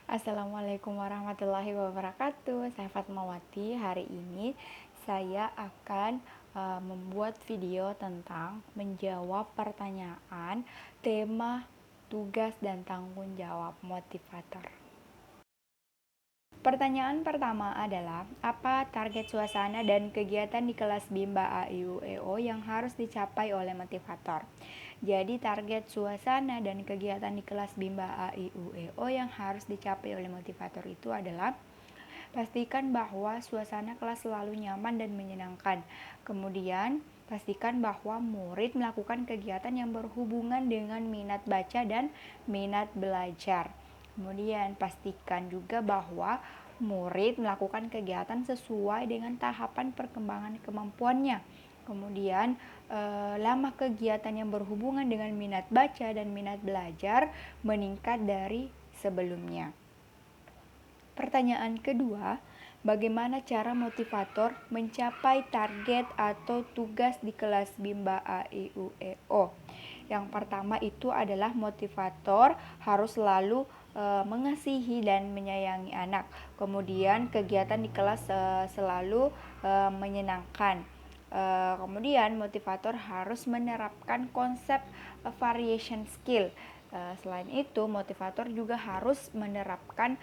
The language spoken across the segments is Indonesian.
Assalamualaikum warahmatullahi wabarakatuh. Saya Fatmawati. Hari ini saya akan membuat video tentang menjawab pertanyaan tema tugas dan tanggung jawab motivator. Pertanyaan pertama adalah, apa target suasana dan kegiatan di kelas Bimba AIUEO yang harus dicapai oleh motivator? Jadi target suasana dan kegiatan di kelas Bimba AIUEO yang harus dicapai oleh motivator itu adalah pastikan bahwa suasana kelas selalu nyaman dan menyenangkan. Kemudian, pastikan bahwa murid melakukan kegiatan yang berhubungan dengan minat baca dan minat belajar. Kemudian, pastikan juga bahwa murid melakukan kegiatan sesuai dengan tahapan perkembangan kemampuannya. Kemudian, lama kegiatan yang berhubungan dengan minat baca dan minat belajar meningkat dari sebelumnya. Pertanyaan kedua, bagaimana cara motivator mencapai target atau tugas di kelas Bimba AIUEO? Yang pertama itu adalah motivator harus selalu mengasihi dan menyayangi anak. Kemudian kegiatan di kelas selalu menyenangkan. Kemudian motivator harus menerapkan konsep variation skill. Selain itu, motivator juga harus menerapkan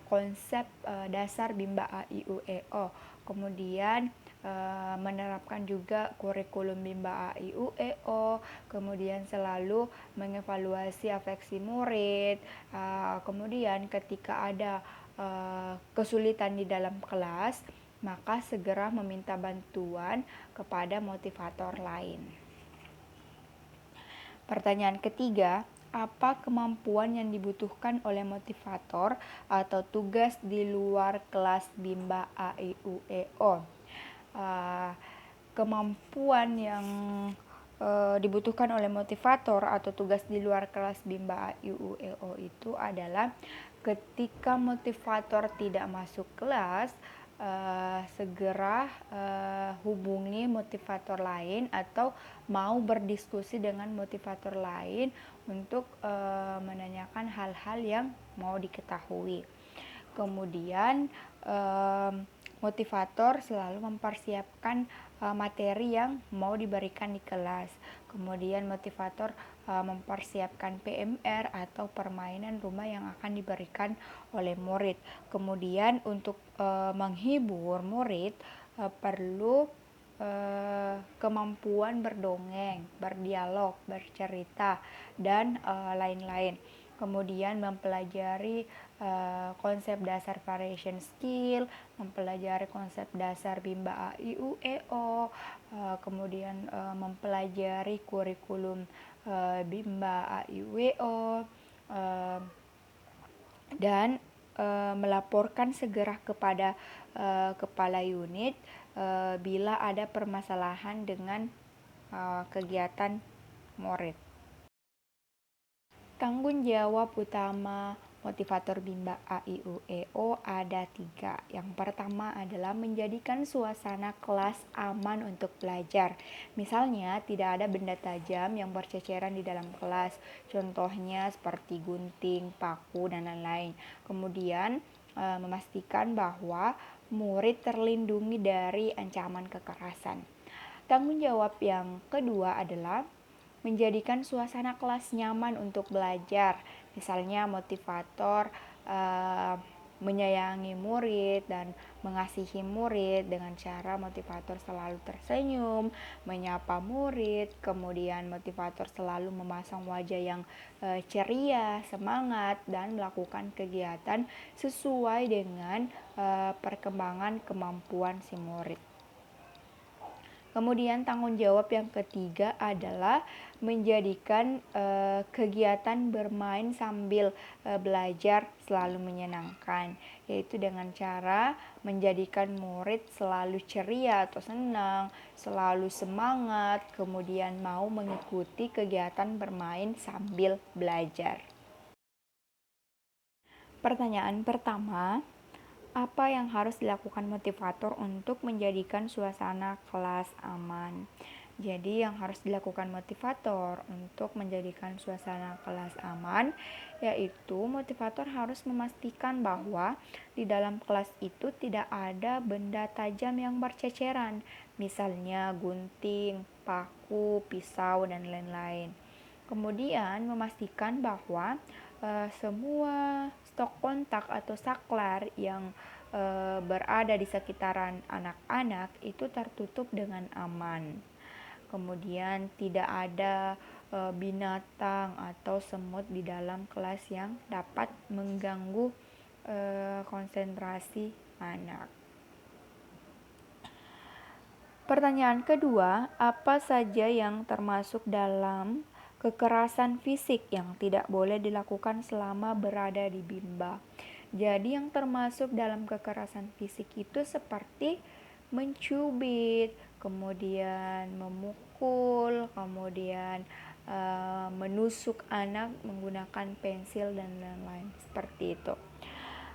konsep dasar Bimba AIUEO. Kemudian menerapkan juga kurikulum Bimba AIUEO, kemudian selalu mengevaluasi afeksi murid. Kemudian ketika ada kesulitan di dalam kelas, maka segera meminta bantuan kepada motivator lain. Pertanyaan ketiga, apa kemampuan yang dibutuhkan oleh motivator atau tugas di luar kelas Bimba AIUEO? Kemampuan yang dibutuhkan oleh motivator atau tugas di luar kelas Bimba AIUEO itu adalah ketika motivator tidak masuk kelas, segera hubungi motivator lain atau mau berdiskusi dengan motivator lain untuk menanyakan hal-hal yang mau diketahui. Kemudian motivator selalu mempersiapkan materi yang mau diberikan di kelas. Kemudian motivator mempersiapkan PMR atau permainan rumah yang akan diberikan oleh murid. Kemudian untuk menghibur murid perlu kemampuan berdongeng, berdialog, bercerita, dan lain-lain. Kemudian mempelajari konsep dasar variation skill, mempelajari konsep dasar Bimba AIUEO, kemudian mempelajari kurikulum Bimba AIUEO, dan melaporkan segera kepada kepala unit bila ada permasalahan dengan kegiatan murid. Tanggung jawab utama motivator Bimba AIUEO ada 3. Yang pertama adalah menjadikan suasana kelas aman untuk belajar. Misalnya, tidak ada benda tajam yang berceceran di dalam kelas. Contohnya seperti gunting, paku, dan lain-lain. Kemudian, memastikan bahwa murid terlindungi dari ancaman kekerasan. Tanggung jawab yang kedua adalah menjadikan suasana kelas nyaman untuk belajar. Misalnya motivator menyayangi murid dan mengasihi murid dengan cara motivator selalu tersenyum, menyapa murid, kemudian motivator selalu memasang wajah yang ceria, semangat, dan melakukan kegiatan sesuai dengan perkembangan kemampuan si murid. Kemudian tanggung jawab yang ketiga adalah menjadikan kegiatan bermain sambil belajar selalu menyenangkan, yaitu dengan cara menjadikan murid selalu ceria atau senang, selalu semangat, kemudian mau mengikuti kegiatan bermain sambil belajar. Pertanyaan pertama, apa yang harus dilakukan motivator untuk menjadikan suasana kelas aman? Jadi yang harus dilakukan motivator untuk menjadikan suasana kelas aman, yaitu motivator harus memastikan bahwa di dalam kelas itu tidak ada benda tajam yang berceceran, misalnya gunting, paku, pisau, dan lain-lain. Kemudian memastikan bahwa semua stok kontak atau saklar yang berada di sekitaran anak-anak itu tertutup dengan aman. Kemudian tidak ada binatang atau semut di dalam kelas yang dapat mengganggu konsentrasi anak. Pertanyaan kedua, apa saja yang termasuk dalam kekerasan fisik yang tidak boleh dilakukan selama berada di bimbel? Jadi yang termasuk dalam kekerasan fisik itu seperti mencubit, kemudian memukul, kemudian menusuk anak menggunakan pensil dan lain-lain seperti itu.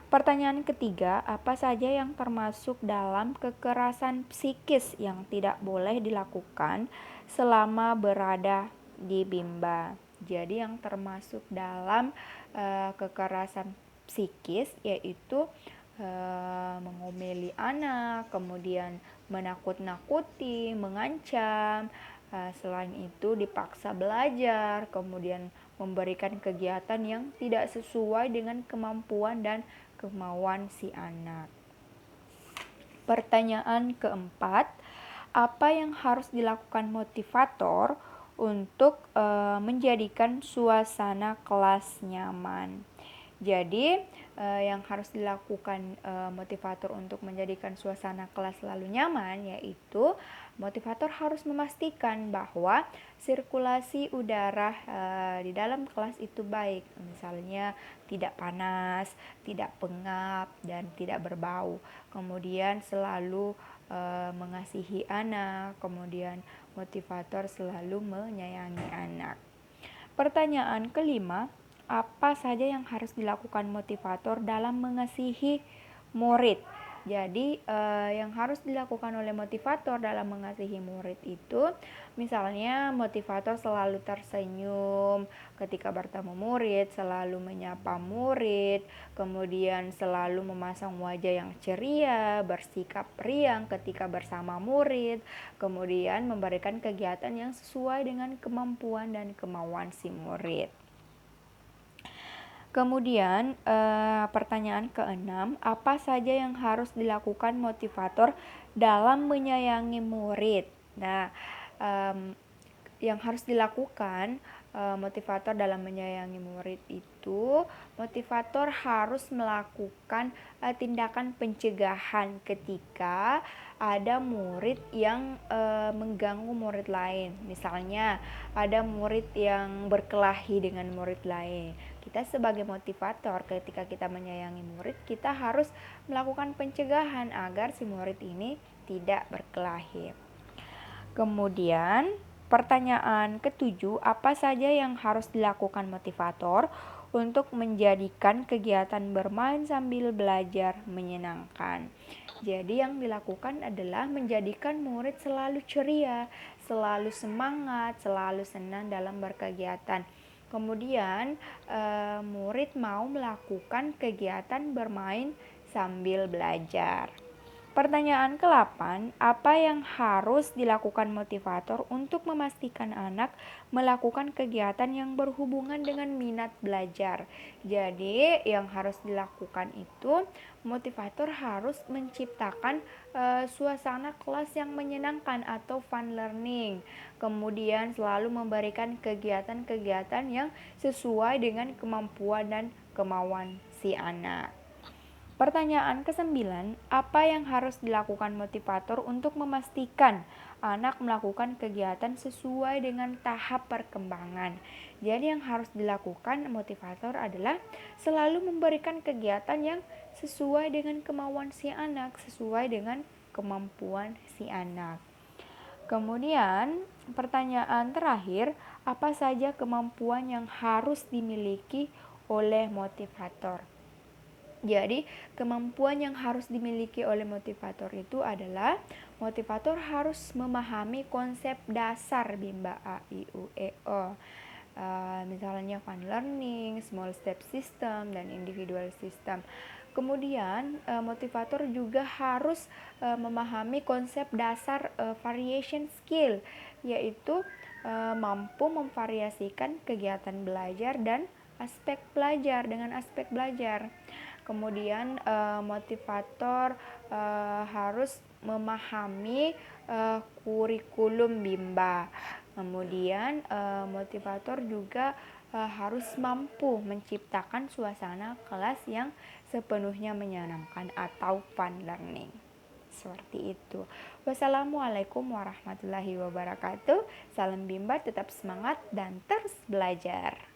Pertanyaan ketiga, apa saja yang termasuk dalam kekerasan psikis yang tidak boleh dilakukan selama berada di bimbel? Jadi yang termasuk dalam kekerasan psikis yaitu mengomeli anak, kemudian menakut-nakuti, mengancam, selain itu dipaksa belajar, kemudian memberikan kegiatan yang tidak sesuai dengan kemampuan dan kemauan si anak. Pertanyaan keempat, apa yang harus dilakukan motivator untuk menjadikan suasana kelas nyaman? Jadi yang harus dilakukan motivator untuk menjadikan suasana kelas selalu nyaman yaitu motivator harus memastikan bahwa sirkulasi udara di dalam kelas itu baik, misalnya tidak panas, tidak pengap, dan tidak berbau. Kemudian selalu mengasihi anak, kemudian motivator selalu menyayangi anak. Pertanyaan kelima, apa saja yang harus dilakukan motivator dalam mengasihi murid? Jadi yang harus dilakukan oleh motivator dalam mengasihi murid itu misalnya motivator selalu tersenyum ketika bertemu murid, selalu menyapa murid, kemudian selalu memasang wajah yang ceria, bersikap riang ketika bersama murid, kemudian memberikan kegiatan yang sesuai dengan kemampuan dan kemauan si murid. Kemudian pertanyaan keenam, apa saja yang harus dilakukan motivator dalam menyayangi murid? Nah, yang harus dilakukan motivator dalam menyayangi murid itu, motivator harus melakukan tindakan pencegahan ketika ada murid yang mengganggu murid lain. Misalnya ada murid yang berkelahi dengan murid lain. Kita sebagai motivator ketika kita menyayangi murid, kita harus melakukan pencegahan agar si murid ini tidak berkelahi. Kemudian pertanyaan ketujuh, apa saja yang harus dilakukan motivator untuk menjadikan kegiatan bermain sambil belajar menyenangkan? Jadi yang dilakukan adalah menjadikan murid selalu ceria, selalu semangat, selalu senang dalam berkegiatan. Kemudian murid mau melakukan kegiatan bermain sambil belajar. Pertanyaan ke-8, apa yang harus dilakukan motivator untuk memastikan anak melakukan kegiatan yang berhubungan dengan minat belajar? Jadi, yang harus dilakukan itu motivator harus menciptakan suasana kelas yang menyenangkan atau fun learning. Kemudian selalu memberikan kegiatan-kegiatan yang sesuai dengan kemampuan dan kemauan si anak. Pertanyaan ke-9, apa yang harus dilakukan motivator untuk memastikan anak melakukan kegiatan sesuai dengan tahap perkembangan? Jadi yang harus dilakukan motivator adalah selalu memberikan kegiatan yang sesuai dengan kemauan si anak, sesuai dengan kemampuan si anak. Kemudian pertanyaan terakhir, apa saja kemampuan yang harus dimiliki oleh motivator? Jadi, kemampuan yang harus dimiliki oleh motivator itu adalah motivator harus memahami konsep dasar Bimba A, I, U, E, O. Misalnya fun learning, small step system, dan individual system. Kemudian, motivator juga harus memahami konsep dasar variation skill, yaitu mampu memvariasikan kegiatan belajar dan aspek belajar dengan aspek belajar. Kemudian motivator harus memahami kurikulum Bimba. Kemudian motivator juga harus mampu menciptakan suasana kelas yang sepenuhnya menyenangkan atau fun learning. Seperti itu. Wassalamualaikum warahmatullahi wabarakatuh. Salam Bimba, tetap semangat dan terus belajar.